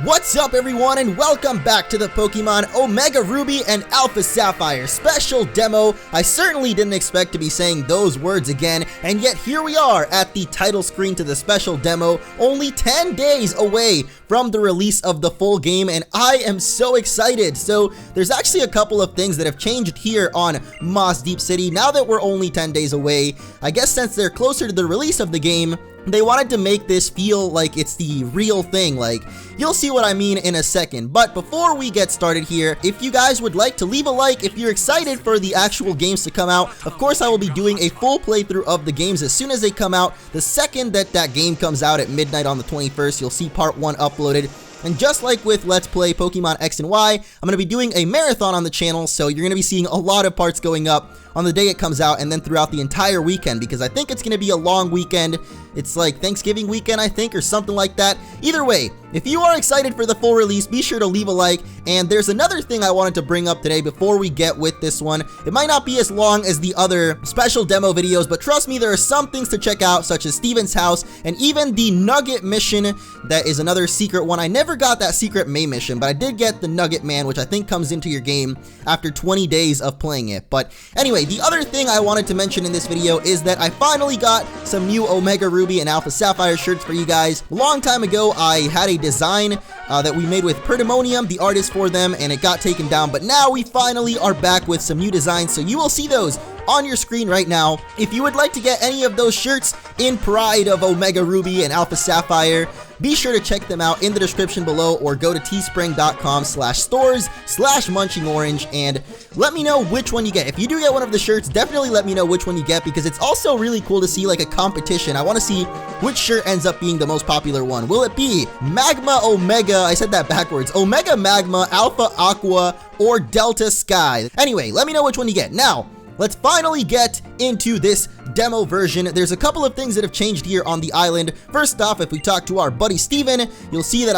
What's up everyone, and welcome back to the Pokemon Omega Ruby and Alpha Sapphire special demo. I certainly didn't expect to be saying those words again, and yet here we are at the title screen to the special demo, only 10 days away from the release of the full game, and I am so excited. So there's actually a couple of things that have changed here on Moss Deep City now that we're only 10 days away. I guess since they're closer to the release of the game, they wanted to make this feel like it's the real thing. Like, you'll see what I mean in a second. But before we get started here, if you guys would like to leave a like if you're excited for the actual games to come out. Of course, I will be doing a full playthrough of the games as soon as they come out. The second that game comes out at midnight on the 21st, you'll see part 1 uploaded. And just like with Let's Play Pokemon X and Y, I'm going to be doing a marathon on the channel, so you're going to be seeing a lot of parts going up on the day it comes out and then throughout the entire weekend, because I think it's going to be a long weekend. It's like Thanksgiving weekend, I think, or something like that. Either way, if you are excited for the full release, be sure to leave a like. And there's another thing I wanted to bring up today before we get with this one. It might not be as long as the other special demo videos, but trust me, there are some things to check out, such as Steven's house and even the Nugget mission. That is another secret one. I never got that secret May mission, but I did get the Nugget Man, which I think comes into your game after 20 days of playing it. But anyway, the other thing I wanted to mention in this video is that I finally got some new Omega Ruby and Alpha Sapphire shirts for you guys. A long time ago, I had a design that we made with Perdemonium, the artist for them, and it got taken down, but now we finally are back with some new designs, so you will see those on your screen right now. If you would like to get any of those shirts in pride of Omega Ruby and Alpha Sapphire, be sure to check them out in the description below or go to teespring.com/stores/MunchingOrange and let me know which one you get. If you do get one of the shirts, definitely let me know which one you get, because it's also really cool to see like a competition. I want to see which shirt ends up being the most popular one. Will it be Magma Omega, I said that backwards, Omega Magma, Alpha Aqua, or Delta Sky? Anyway, let me know which one you get. Now, let's finally get into this demo version. There's a couple of things that have changed here on the island. First off, if we talk to our buddy Steven, you'll see that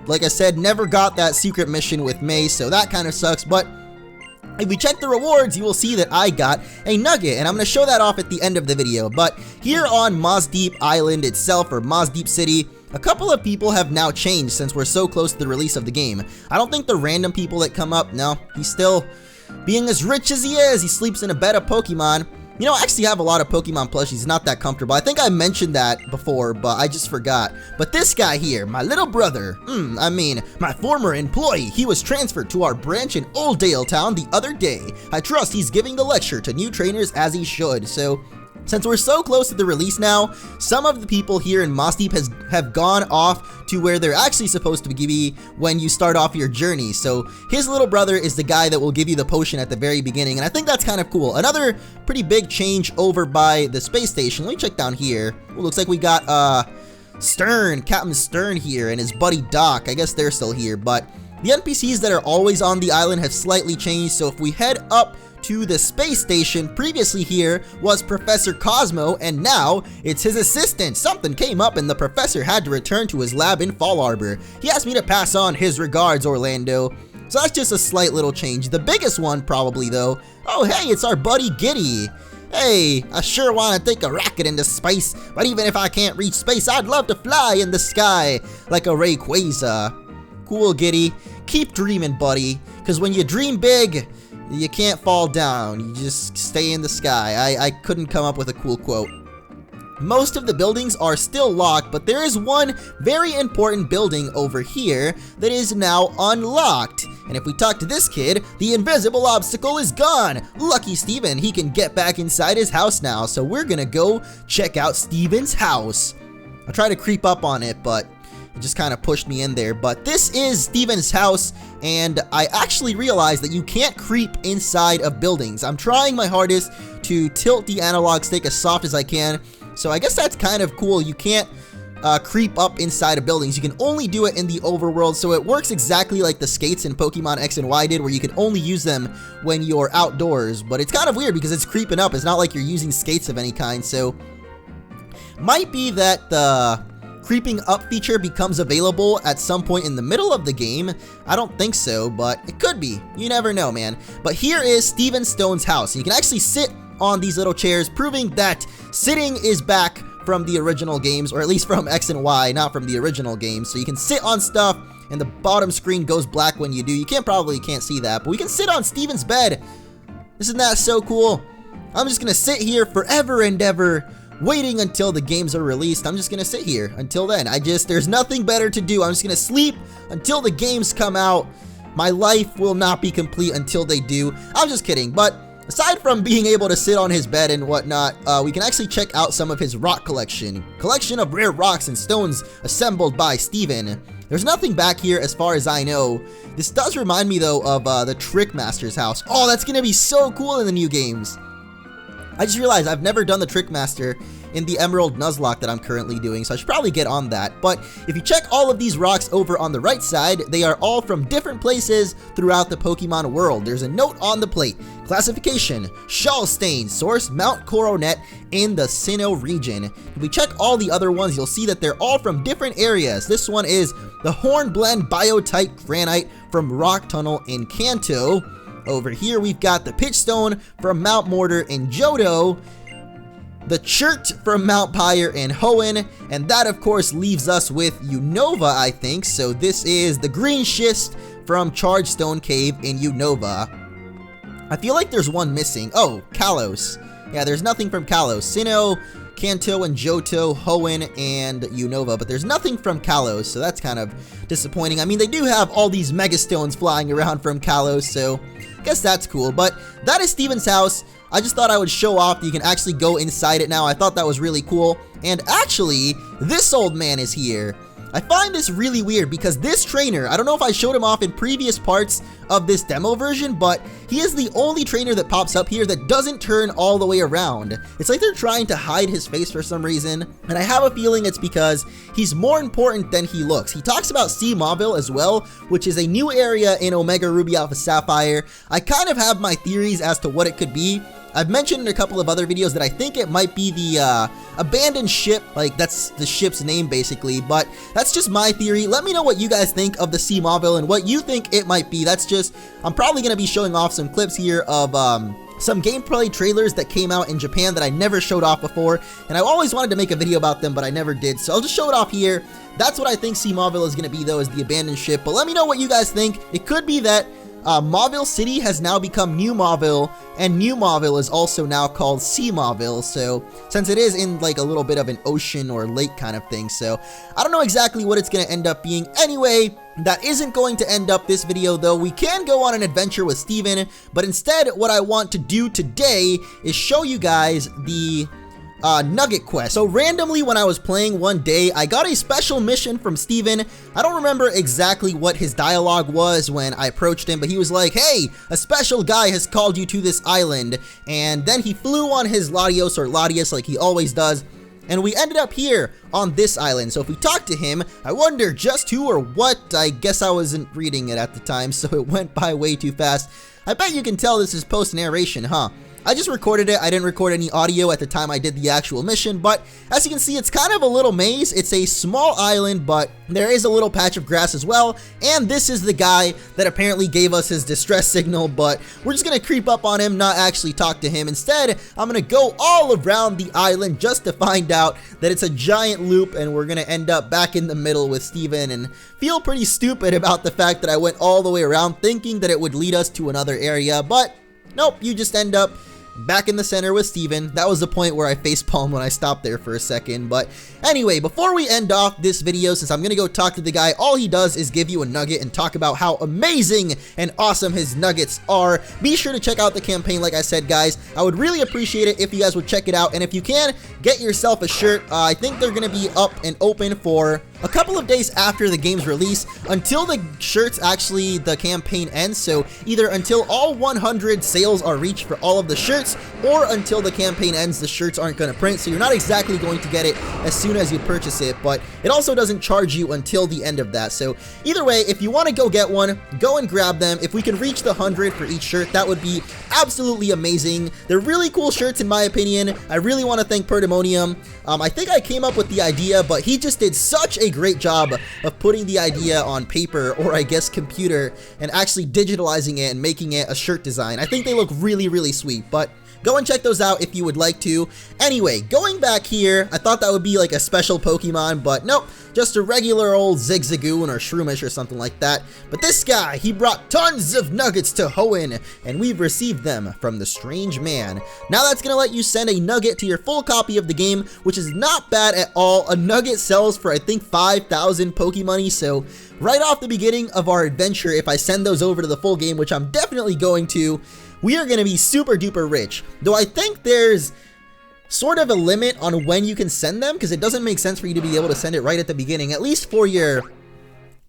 like I said, never got that secret mission with May, so that kind of sucks. But if we check the rewards, you will see that I got a nugget, and I'm going to show that off at the end of the video. But here on Moss Deep Island itself, or Moss Deep City, a couple of people have now changed since we're so close to the release of the game. I don't think the random people that come up, no, he's still being as rich as he is. He sleeps in a bed of Pokemon. You know, I actually have a lot of Pokemon plushies, not that comfortable. I think I mentioned that before, but I just forgot. But this guy here, my little brother, my former employee, he was transferred to our branch in Oldale Town the other day. I trust he's giving the lecture to new trainers as he should. So, since we're so close to the release now, some of the people here in Moss Deep have gone off to where they're actually supposed to be when you start off your journey. So his little brother is the guy that will give you the potion at the very beginning, and I think that's kind of cool. Another pretty big change over by the space station. Let me check down here. Well, looks like we got Captain Stern here and his buddy Doc. I guess they're still here, but the NPCs that are always on the island have slightly changed. So if we head up to the space station, previously here was Professor Cosmo, and now it's his assistant. Something came up and the professor had to return to his lab in Fall Arbor. He asked me to pass on his regards, Orlando. So that's just a slight little change. The biggest one probably though, oh hey, it's our buddy Giddy. Hey, I sure want to take a rocket into space, but even if I can't reach space, I'd love to fly in the sky like a Rayquaza. Cool, Giddy. Keep dreaming, buddy, because when you dream big, you can't fall down, you just stay in the sky. I couldn't come up with a cool quote. Most of the buildings are still locked, but there is one very important building over here that is now unlocked. And if we talk to this kid, the invisible obstacle is gone. Lucky Steven, he can get back inside his house now, so we're gonna go check out Steven's house. I tried to creep up on it, but it just kind of pushed me in there. But this is Steven's house, and I actually realized that you can't creep inside of buildings. I'm trying my hardest to tilt the analog stick as soft as I can, so I guess that's kind of cool. You can't creep up inside of buildings. You can only do it in the overworld, so it works exactly like the skates in Pokemon X and Y did, where you can only use them when you're outdoors. But it's kind of weird because it's creeping up. It's not like you're using skates of any kind, so might be that the creeping up feature becomes available at some point in the middle of the game. I don't think so, but it could be. You never know, man. But here is Steven Stone's house. You can actually sit on these little chairs, proving that sitting is back from the original games, or at least from X and Y, not from the original games. So you can sit on stuff, and the bottom screen goes black when you do. You probably can't see that, but we can sit on Steven's bed. Isn't that so cool? I'm just gonna sit here forever and ever, waiting until the games are released. I'm just gonna sit here until then. There's nothing better to do. I'm just gonna sleep until the games come out. My life will not be complete until they do. I'm just kidding, but aside from being able to sit on his bed and whatnot, we can actually check out some of his rock collection of rare rocks and stones assembled by Steven. There's nothing back here as far as I know. This does remind me though of the Trickmaster's house. Oh, that's gonna be so cool in the new games. I just realized I've never done the Trickmaster in the Emerald Nuzlocke that I'm currently doing, so I should probably get on that. But if you check all of these rocks over on the right side, they are all from different places throughout the Pokemon world. There's a note on the plate. Classification: Shalstain, source Mount Coronet in the Sinnoh region. If we check all the other ones, you'll see that they're all from different areas. This one is the Hornblende Biotype Granite from Rock Tunnel in Kanto. Over here, we've got the Pitchstone from Mount Mortar in Johto, the Chert from Mount Pyre in Hoenn, and that, of course, leaves us with Unova, I think. So this is the Green Schist from Chargestone Cave in Unova. I feel like there's one missing. Oh, Kalos. Yeah, there's nothing from Kalos. Sinnoh, Kanto, and Johto, Hoenn, and Unova, but there's nothing from Kalos, so that's kind of disappointing. I mean, they do have all these Mega Stones flying around from Kalos, so I guess that's cool. But that is Steven's house. I just thought I would show off that you can actually go inside it now. I thought that was really cool. And actually, this old man is here. I find this really weird because this trainer, I don't know if I showed him off in previous parts of this demo version, but he is the only trainer that pops up here that doesn't turn all the way around. It's like they're trying to hide his face for some reason, and I have a feeling it's because he's more important than he looks. He talks about Sea Mauville as well, which is a new area in Omega Ruby Alpha Sapphire. I kind of have my theories as to what it could be. I've mentioned in a couple of other videos that I think it might be the abandoned ship, like that's the ship's name basically, but that's just my theory. Let me know what you guys think of the Sea Mauville and what you think it might be. I'm probably going to be showing off some clips here of some gameplay trailers that came out in Japan that I never showed off before, and I always wanted to make a video about them, but I never did, so I'll just show it off here. That's what I think Sea Mauville is going to be though, is the abandoned ship, but let me know what you guys think. It could be that Mauville City has now become New Mauville, and New Mauville is also now called Sea Mauville, so since it is in like a little bit of an ocean or lake kind of thing, so I don't know exactly what it's going to end up being. Anyway, that isn't going to end up this video though. We can go on an adventure with Steven, but instead what I want to do today is show you guys the nugget quest. So randomly when I was playing one day, I got a special mission from Steven. I don't remember exactly what his dialogue was when I approached him, but he was like, hey, a special guy has called you to this island, and then he flew on his Latios or Latias like he always does, and we ended up here on this island. So if we talk to him, I wonder just who or what. I guess I wasn't reading it at the time, so it went by way too fast. I bet you can tell this is post-narration, huh? I just recorded it. I didn't record any audio at the time I did the actual mission, but as you can see, it's kind of a little maze. It's a small island, but there is a little patch of grass as well, and this is the guy that apparently gave us his distress signal, but we're just gonna creep up on him, not actually talk to him. Instead, I'm gonna go all around the island just to find out that it's a giant loop, and we're gonna end up back in the middle with Steven and feel pretty stupid about the fact that I went all the way around thinking that it would lead us to another area, but nope, you just end up back in the center with Steven. That was the point where I facepalmed when I stopped there for a second. But anyway, before we end off this video, since I'm gonna go talk to the guy, all he does is give you a nugget and talk about how amazing and awesome his nuggets are. Be sure to check out the campaign, like I said, guys. I would really appreciate it if you guys would check it out, and if you can, get yourself a shirt. I think they're gonna be up and open for a couple of days after the game's release, until the shirts actually, the campaign ends. So either until all 100 sales are reached for all of the shirts, or until the campaign ends, the shirts aren't going to print, so you're not exactly going to get it as soon as you purchase it, but it also doesn't charge you until the end of that. So either way, if you want to go get one, go and grab them. If we can reach the 100 for each shirt, that would be absolutely amazing. They're really cool shirts in my opinion. I really want to thank Perdemonium. I think I came up with the idea, but he just did such a great job of putting the idea on paper, or I guess computer, and actually digitalizing it and making it a shirt design. I think they look really, really sweet, but go and check those out if you would like to. Anyway, going back here, I thought that would be like a special Pokemon, but nope. just a regular old Zigzagoon or Shroomish or something like that. But this guy, he brought tons of nuggets to Hoenn, and we've received them from the strange man. Now that's gonna let you send a nugget to your full copy of the game, which is not bad at all. A nugget sells for I think 5,000 Pokemoney, so right off the beginning of our adventure, if I send those over to the full game, which I'm definitely going to, we are gonna be super duper rich. Though I think there's sort of a limit on when you can send them, because it doesn't make sense for you to be able to send it right at the beginning, at least for your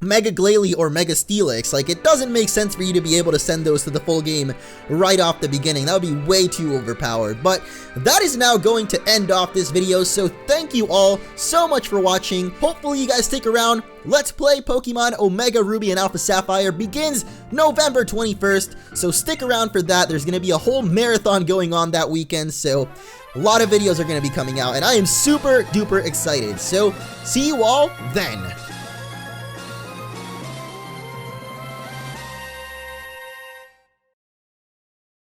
Mega Glalie or Mega Steelix. Like, it doesn't make sense for you to be able to send those to the full game right off the beginning. That would be way too overpowered. But that is now going to end off this video, so thank you all so much for watching. Hopefully you guys stick around. Let's Play Pokemon Omega Ruby and Alpha Sapphire begins November 21st, so stick around for that. There's going to be a whole marathon going on that weekend, so a lot of videos are going to be coming out, and I am super duper excited. So see you all then.